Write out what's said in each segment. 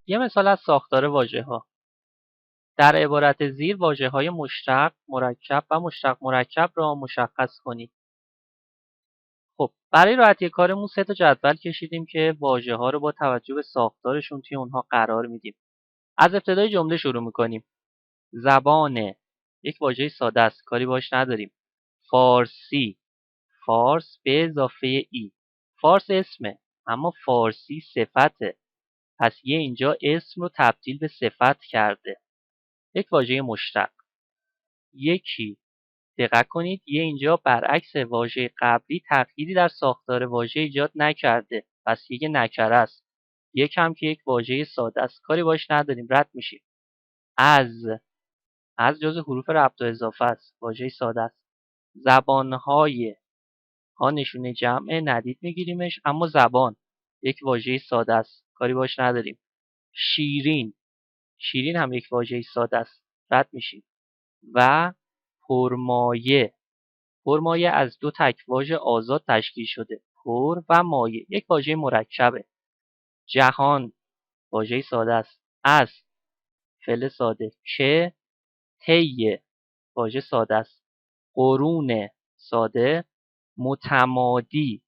یه مثال از ساختار واژه‌ها. در عبارت زیر واژه‌های مشتق، مرکب و مشتق مرکب را مشخص کنید. خب برای راحتی کارمون 3 تا جدول کشیدیم که واژه‌ها رو با توجه به ساختارشون توی اونها قرار میدیم. از ابتدای جمله شروع می‌کنیم. زبان یک واژه ساده است، کاری باش نداریم. فارسی، فارس به اضافه ای. فارس اسمه اما فارسی صفته. پس یه اینجا اسم رو تبدیل به صفت کرده. یک واژه مشتق. یکی، دقت کنید یه اینجا برعکس واژه قبلی تغییری در ساختار واژه ایجاد نکرده. پس یک نکره است. یک هم که یک واژه ساده است، کاری باش نداریم، رد میشیم. از جزو حروف ربط و اضافه است، واژه ساده است. زبانهای، ها نشونه جمع، ندید میگیریمش، اما زبان یک واژه ساده است، کاری باش نداریم. شیرین، شیرین هم یک واژه ساده است، رد میشیم. و پرمایه، پرمایه از 2 تک واژه آزاد تشکیل شده. پر و مایه یک واژه مرکبه. جهان واژه ساده است. از فعل ساده. که طی واژه ساده است. قرون ساده. متمادی،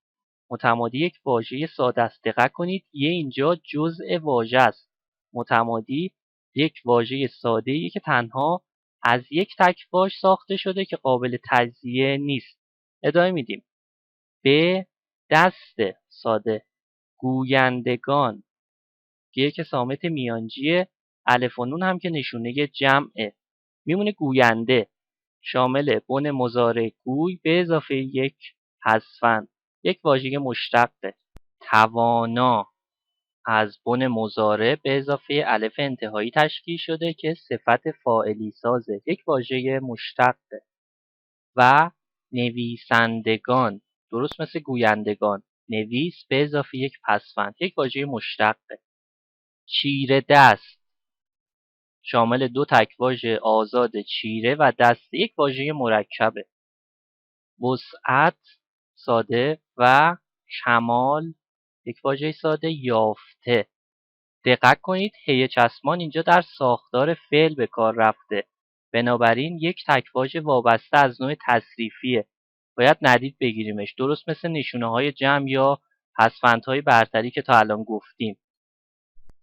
متمادی یک واژه ساده است. دقت کنید یه اینجا جزء واژه است. متمادی یک واژه ساده‌ای که تنها از یک تک واژه ساخته شده که قابل تجزیه نیست. ادامه میدیم. به دست ساده. گویندگان یک صامت میانجیه. الف و نون هم که نشونه جمعه. میمونه گوینده، شامل بن مضارع گوی به اضافه یک حذفن. یک واژه مشتقه. توانا از بن مضارع به اضافه الف انتهایی تشکیل شده که صفت فاعلی سازه. یک واژه مشتقه. و نویسندگان درست مثل گویندگان. نویس به اضافه یک پسوند. یک واژه مشتقه. چیره دست شامل 2 تک واژه آزاد چیره و دست، یک واژه مرکبه. وسعت ساده و کمال یک واژه ساده. یافته. دقت کنید هی چسبان اینجا در ساختار فعل به کار رفته. بنابراین یک تک واژه وابسته از نوع تصریفیه. باید ندید بگیریمش، درست مثل نشونه‌های جمع یا پسوندهای برتری که تا الان گفتیم.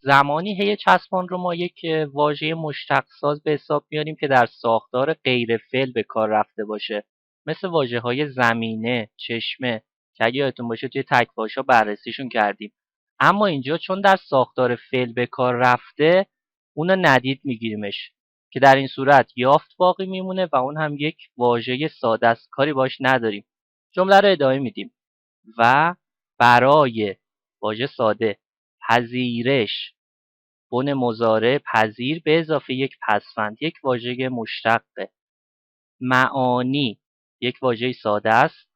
زمانی هی چسبان رو ما یک واژه مشتق ساز به حساب میاریم که در ساختار غیر فعل به کار رفته باشه، مثل واژه‌های زمینه، چشمه که اگه یادتون باشه توی تک واژه‌ها بررسیشون کردیم. اما اینجا چون در ساختار فعل به کار رفته، اونو ندید میگیریمش که در این صورت یافت باقی میمونه و اون هم یک واژه ساده است، کاری باش نداریم. جمله رو ادامه میدیم. و برای واژه ساده. پذیرش بن مضارع پذیر به اضافه یک پسوند، یک واژه مشتقه. معانی یک واژه ساده است.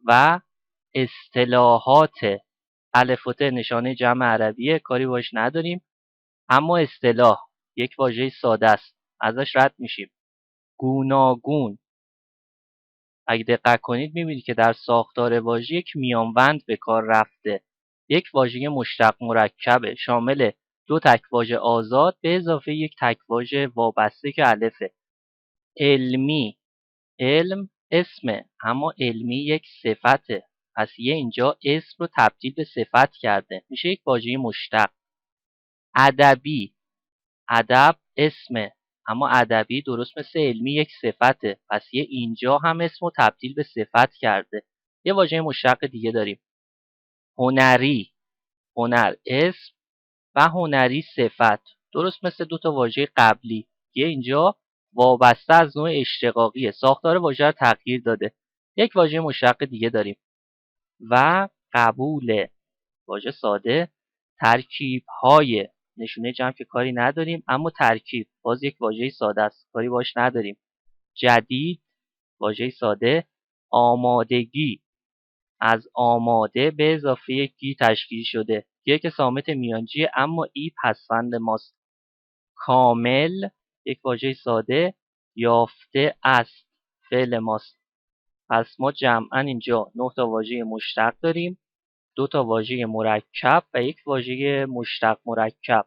و اصطلاحات الف و ت نشانه جمع عربیه، کاری باش نداریم، اما اصطلاح یک واژه ساده است، ازش رد میشیم. گوناگون اگه دقت کنید میبینید که در ساختار واژه یک میانبند به کار رفته. یک واژه مشتق مرکبه شامل 2 تک واژه آزاد به اضافه یک تک واژه وابسته که الفه. علمی، علم اسمه اما علمی یک صفته. پس یه اینجا اسم رو تبدیل به صفت کرده، میشه یک واژه مشتق. ادبی، ادب اسمه اما ادبی درست مثل علمی یک صفته. پس یه اینجا هم اسم رو تبدیل به صفت کرده. یه واژه مشتق دیگه داریم. هنری، هنر اسم و هنری صفت، درست مثل 2 تا واژه قبلی. یه اینجا وابسته از نوع اشتقاقیه، ساختار واژه رو تغییر داده. یک واژه مشتق دیگه داریم. و قبول واژه ساده. ترکیب های نشونه جمع که کاری نداریم، اما ترکیب باز یک واژه ساده است، کاری باش نداریم. جدید واژه ساده. آمادگی از آماده به اضافه گی تشکیل شده، یک صامت میانجی اما ای پسوند ماست. کامل یک واژه ساده. یافته است فعل ماست. پس ما جمعاً اینجا 9 تا واژه مشتق داریم، 2 تا واژه مرکب و یک واژه مشتق مرکب.